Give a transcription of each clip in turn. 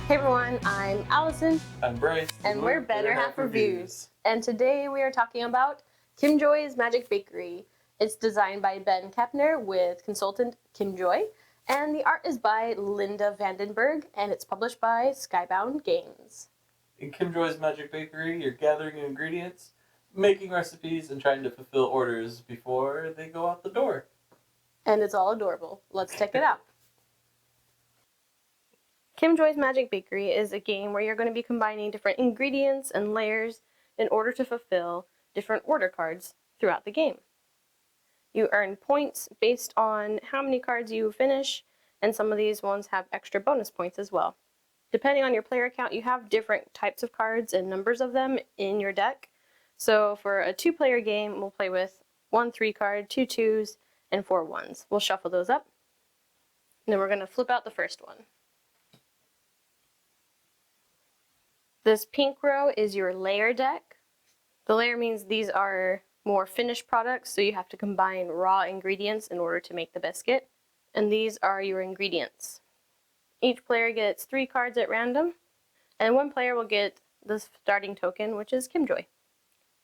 Hey everyone, I'm Allison. I'm Bryce. And we're Better Half Reviews. And today we are talking about Kim Joy's Magic Bakery. It's designed by Ben Kepner with consultant Kim Joy. And the art is by Linda Vandenberg, and it's published by Skybound Games. In Kim Joy's Magic Bakery, you're gathering ingredients, making recipes, and trying to fulfill orders before they go out the door. And it's all adorable. Let's check it out. Kim Joy's Magic Bakery is a game where you're going to be combining different ingredients and layers in order to fulfill different order cards throughout the game. You earn points based on how many cards you finish, and some of these ones have extra bonus points as well. Depending on your player count, you have different types of cards and numbers of them in your deck. So for a 2-player game, we'll play with 1 3 card, 2 2s, and 4 1s. We'll shuffle those up, and then we're going to flip out the first one. This pink row is your layer deck. The layer means these are more finished products, so you have to combine raw ingredients in order to make the biscuit. And these are your ingredients. Each player gets 3 cards at random, and 1 player will get the starting token, which is Kim Joy.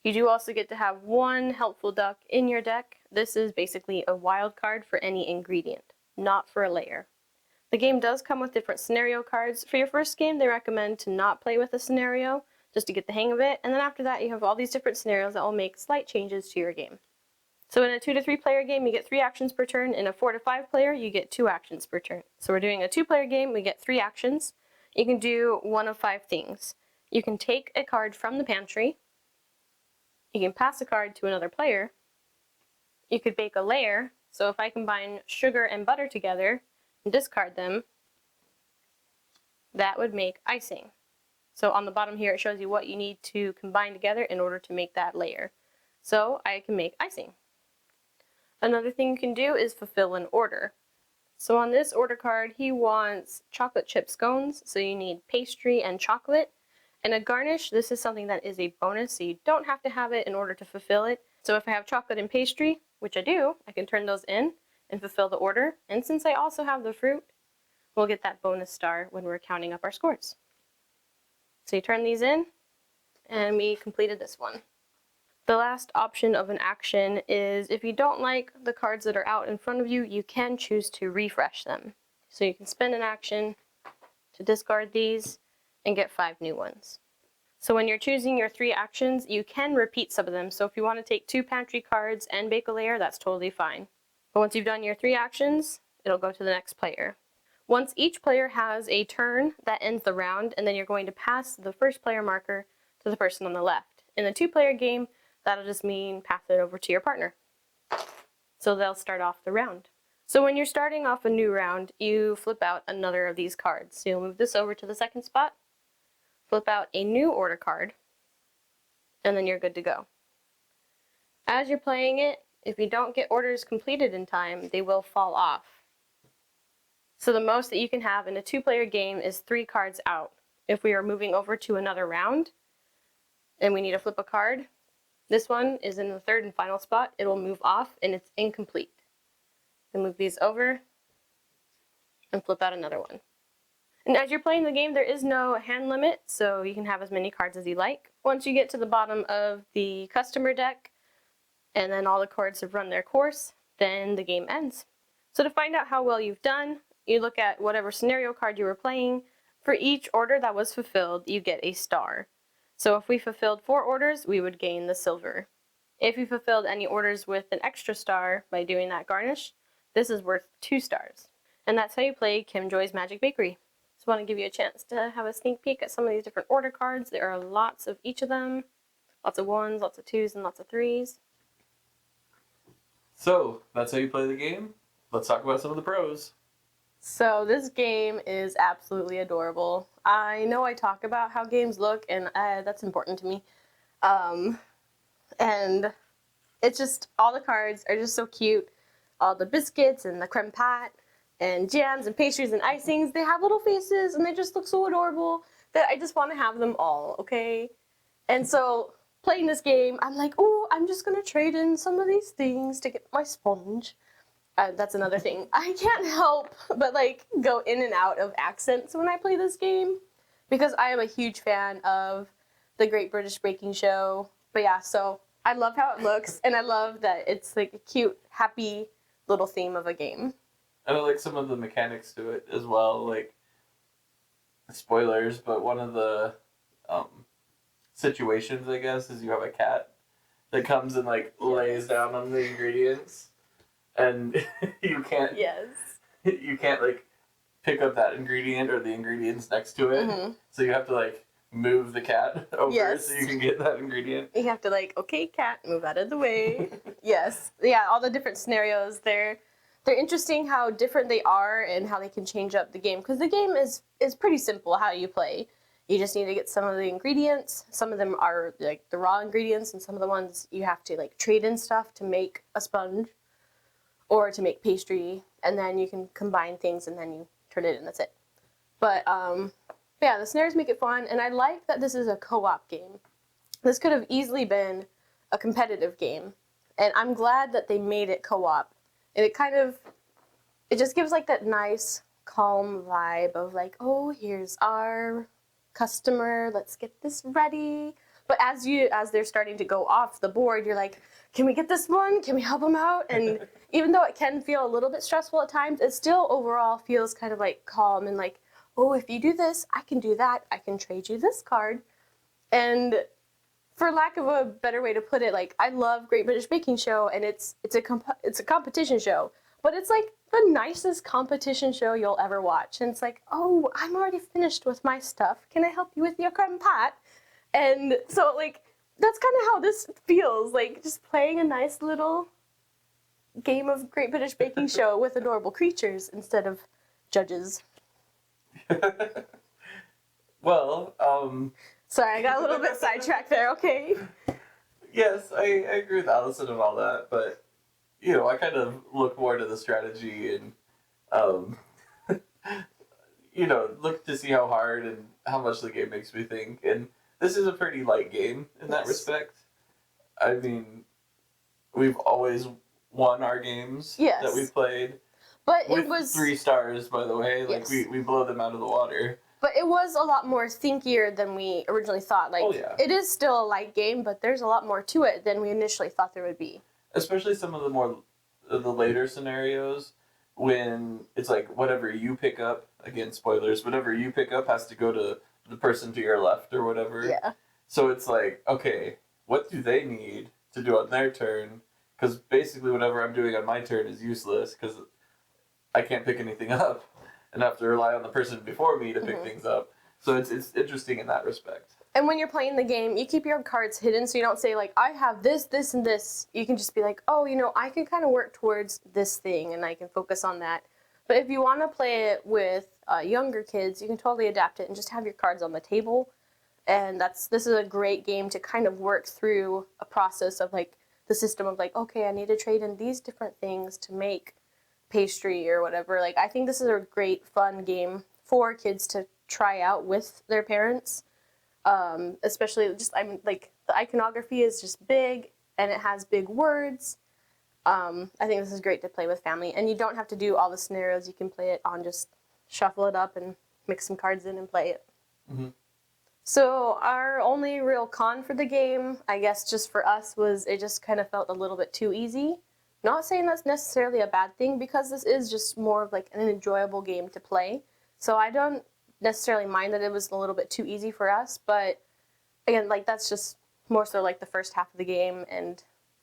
You do also get to have 1 helpful duck in your deck. This is basically a wild card for any ingredient, not for a layer. The game does come with different scenario cards. For your first game, they recommend to not play with a scenario, just to get the hang of it, and then after that you have all these different scenarios that will make slight changes to your game. So in a 2 to 3 player game, you get 3 actions per turn. In a 4 to 5 player, you get 2 actions per turn. So we're doing a 2-player game, we get 3 actions. You can do one of 5 things. You can take a card from the pantry, you can pass a card to another player, you could bake a layer. So if I combine sugar and butter together and discard them, that would make icing. So on the bottom here it shows you what you need to combine together in order to make that layer. So I can make icing. Another thing you can do is fulfill an order. So on this order card he wants chocolate chip scones, so you need pastry and chocolate. And a garnish, this is something that is a bonus, so you don't have to have it in order to fulfill it. So if I have chocolate and pastry, which I do, I can turn those in and fulfill the order. And since I also have the fruit, we'll get that bonus star when we're counting up our scores. So you turn these in, and we completed this one. The last option of an action is if you don't like the cards that are out in front of you, you can choose to refresh them. So you can spend an action to discard these and get 5 new ones. So when you're choosing your 3 actions, you can repeat some of them. So if you want to take 2 pantry cards and bake a layer, that's totally fine. But once you've done your 3 actions, it'll go to the next player. Once each player has a turn, that ends the round, and then you're going to pass the first player marker to the person on the left. In the 2-player game, that'll just mean pass it over to your partner. So they'll start off the round. So when you're starting off a new round, you flip out another of these cards. So you'll move this over to the second spot, flip out a new order card, and then you're good to go. As you're playing it, if you don't get orders completed in time, they will fall off. So the most that you can have in a 2-player game is 3 cards out. If we are moving over to another round and we need to flip a card, this one is in the 3rd and final spot. It will move off and it's incomplete. Then move these over and flip out another one. And as you're playing the game, there is no hand limit, so you can have as many cards as you like. Once you get to the bottom of the customer deck, and then all the cards have run their course, then the game ends. So to find out how well you've done, you look at whatever scenario card you were playing. For each order that was fulfilled, you get a star. So if we fulfilled 4 orders, we would gain the silver. If you fulfilled any orders with an extra star by doing that garnish, this is worth 2 stars. And that's how you play Kim Joy's Magic Bakery. Just want to give you a chance to have a sneak peek at some of these different order cards. There are lots of each of them. Lots of 1s, lots of 2s, and lots of 3s. So, that's how you play the game. Let's talk about some of the pros. So this game is absolutely adorable. I know I talk about how games look, and that's important to me. And it's just, all the cards are just so cute. All the biscuits and the creme pat and jams and pastries and icings, they have little faces and they just look so adorable that I just want to have them all, okay? And so playing this game, I'm like, oh, I'm just going to trade in some of these things to get my sponge. That's another thing. I can't help but like go in and out of accents when I play this game. because I am a huge fan of the Great British Baking Show. But yeah, so I love how it looks, and I love that it's like a cute, happy little theme of a game. And I like some of the mechanics to it as well, like spoilers, but one of the situations, I guess, is you have a cat that comes and like lays down on the ingredients, and you can't Yes. you can't like pick up that ingredient or the ingredients next to it, so you have to like move the cat over so you can get that ingredient. You have to like, okay, cat, move out of the way. Yes, yeah, all the different scenarios. They're interesting how different they are and how they can change up the game, because the game is pretty simple how you play. You just need to get some of the ingredients. Some of them are like the raw ingredients, and some of the ones you have to like trade in stuff to make a sponge or to make pastry, and then you can combine things and then you turn it in. That's it. But yeah, the scenarios make it fun, and I like that this is a co-op game. This could have easily been a competitive game, and I'm glad that they made it co-op. And it just gives like that nice, calm vibe of like, oh, here's our customer, let's get this ready. But as they're starting to go off the board, you're like, can we get this one? Can we help them out? And even though it can feel a little bit stressful at times, it still overall feels kind of like calm and like, oh, if you do this, I can do that. I can trade you this card. And for lack of a better way to put it, like, I love Great British Baking Show, and it's a competition show, but it's like the nicest competition show you'll ever watch. And it's like, oh, I'm already finished with my stuff. Can I help you with your creme pat? And so, like, that's kind of how this feels, like just playing a nice little game of Great British Baking Show with adorable creatures instead of judges. Well, sorry, I got a little bit sidetracked there, okay? Yes, I agree with Allison and all that, but, you know, I kind of look more to the strategy and, you know, look to see how hard and how much the game makes me think. And this is a pretty light game in that respect. I mean, we've always won our games that we've played. But with it was 3 stars, by the way. Like, we blow them out of the water. But it was a lot more thinkier than we originally thought. Like, it is still a light game, but there's a lot more to it than we initially thought there would be. Especially some of the later scenarios when it's like whatever you pick up, again, spoilers, whatever you pick up has to go to the person to your left or whatever. Yeah. So it's like, okay, what do they need to do on their turn? Because basically whatever I'm doing on my turn is useless because I can't pick anything up and have to rely on the person before me to pick things up. So it's interesting in that respect. And when you're playing the game, you keep your cards hidden, so you don't say, like, I have this, this, and this. You can just be like, oh, you know, I can kind of work towards this thing, and I can focus on that. But if you want to play it with younger kids, you can totally adapt it and just have your cards on the table. And this is a great game to kind of work through a process of, like, the system of, like, okay, I need to trade in these different things to make pastry or whatever. Like, I think this is a great fun game for kids to try out with their parents, especially just, I mean, like, the iconography is just big and it has big words. I think this is great to play with family, and you don't have to do all the scenarios. You can play it on just shuffle it up and mix some cards in and play it. So our only real con for the game, I guess just for us, was it just kind of felt a little bit too easy. Not saying that's necessarily a bad thing, because this is just more of like an enjoyable game to play. So I don't necessarily mind that it was a little bit too easy for us, but again, like, that's just more so like the first half of the game, and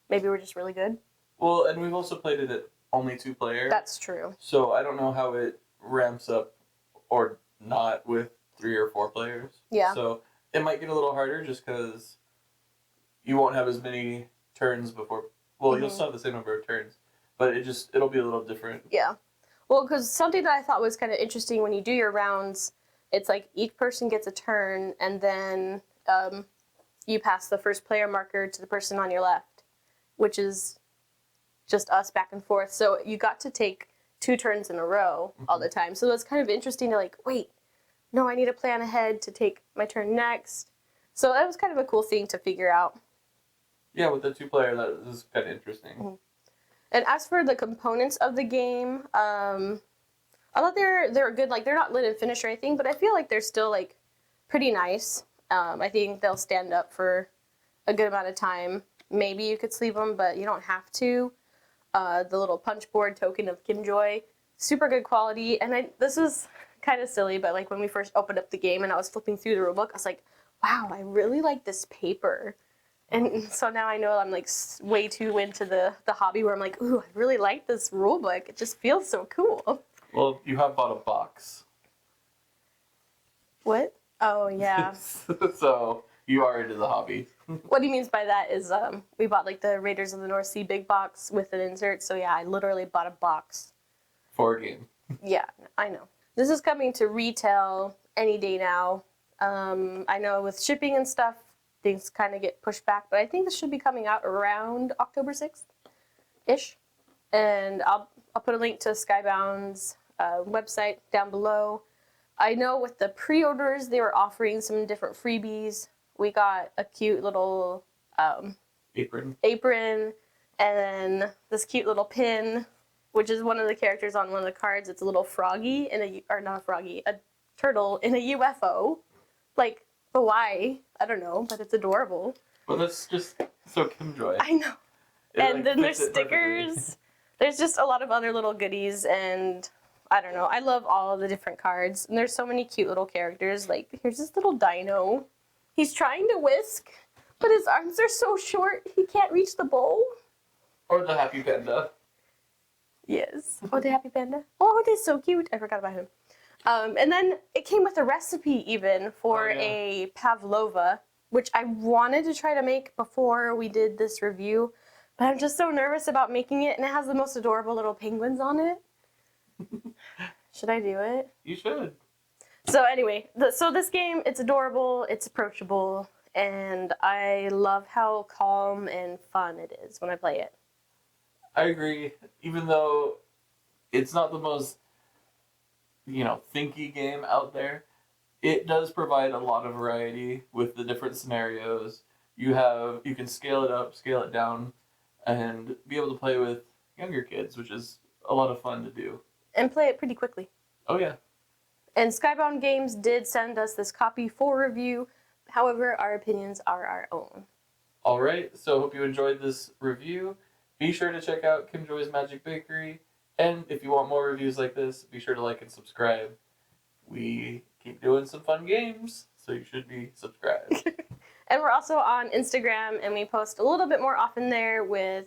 maybe we're just really good. Well, and we've also played it at only 2 player. That's true. So I don't know how it ramps up or not with 3 or 4 players. Yeah. So it might get a little harder just because you won't have as many turns before. Well, you'll still have the same number of turns, but it'll be a little different. Yeah. Well, because something that I thought was kind of interesting when you do your rounds, it's like each person gets a turn, and then you pass the first player marker to the person on your left, which is just us back and forth. So you got to take 2 turns in a row all the time. So it's kind of interesting to, like, wait, no, I need to plan ahead to take my turn next. So that was kind of a cool thing to figure out. Yeah, with the 2 player, that is kind of interesting. And as for the components of the game, I thought they're good. Like, they're not lit and finished or anything, but I feel like they're still, like, pretty nice. I think they'll stand up for a good amount of time. Maybe you could sleeve them, but you don't have to. The little punch board token of Kimjoy, super good quality. And this is kind of silly, but like when we first opened up the game and I was flipping through the rulebook, I was like, wow, I really like this paper. And so now I know I'm like way too into the hobby where I'm like, ooh, I really like this rulebook. It just feels so cool. Well, you have bought a box. What? Oh, yeah. So you are into the hobby. What he means by that is we bought like the Raiders of the North Sea big box with an insert. So yeah, I literally bought a box. For a game. Yeah, I know. This is coming to retail any day now. I know with shipping and stuff, things kind of get pushed back, but I think this should be coming out around October 6th-ish. And I'll put a link to Skybound's website down below. I know with the pre-orders, they were offering some different freebies. We got a cute little apron, and then this cute little pin, which is one of the characters on one of the cards. It's a little froggy a turtle in a UFO. Like, but why? I don't know, but it's adorable. Well, that's just so Kimjoy. I know. And then there's stickers. There's just a lot of other little goodies, and I don't know. I love all of the different cards. And there's so many cute little characters. Like, here's this little dino. He's trying to whisk, but his arms are so short, he can't reach the bowl. Or the Happy Panda. Yes. Oh, the Happy Panda. Oh, that's so cute. I forgot about him. And then it came with a recipe even for a pavlova, which I wanted to try to make before we did this review, but I'm just so nervous about making it, and it has the most adorable little penguins on it. Should I do it? You should. So anyway, so this game, it's adorable, it's approachable, and I love how calm and fun it is when I play it. I agree. Even though it's not the most, thinky game out there, it does provide a lot of variety with the different scenarios. You can scale it up, scale it down, and be able to play with younger kids, which is a lot of fun to do. And play it pretty quickly. Oh, yeah. And Skybound Games did send us this copy for review. However, our opinions are our own. All right, so hope you enjoyed this review. Be sure to check out Kimjoy's Magic Bakery. And if you want more reviews like this, be sure to like and subscribe. We keep doing some fun games, so you should be subscribed. And we're also on Instagram, and we post a little bit more often there with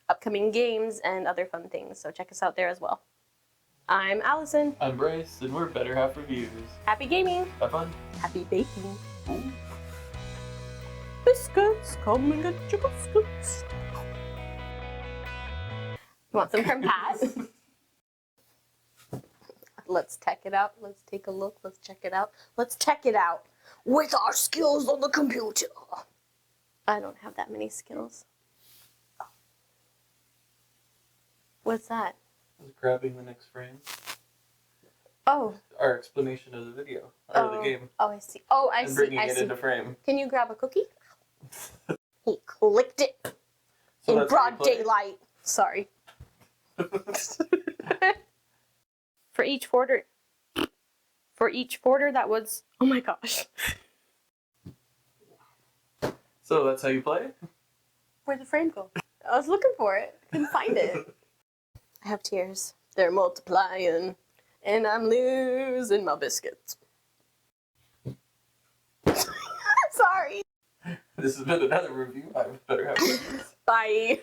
upcoming games and other fun things. So check us out there as well. I'm Allison. I'm Bryce, and we're Better Half Reviews. Happy gaming. Have fun. Happy baking. Ooh. Biscuits, come and get your biscuits. You want some from Pat? Let's check it out. Let's take a look. Let's check it out. Let's check it out with our skills on the computer. I don't have that many skills. What's that? I was grabbing the next frame. Oh. Our explanation of the video, or the game. Oh, I see. Oh, I see. And bringing it into frame. Can you grab a cookie? He clicked it in broad daylight. Sorry. For each order that was, oh my gosh. So that's how you play? Where'd the frame go? I was looking for it. Couldn't find it. I have tears. They're multiplying, and I'm losing my biscuits. Sorry. This has been another review. I better have. Bye.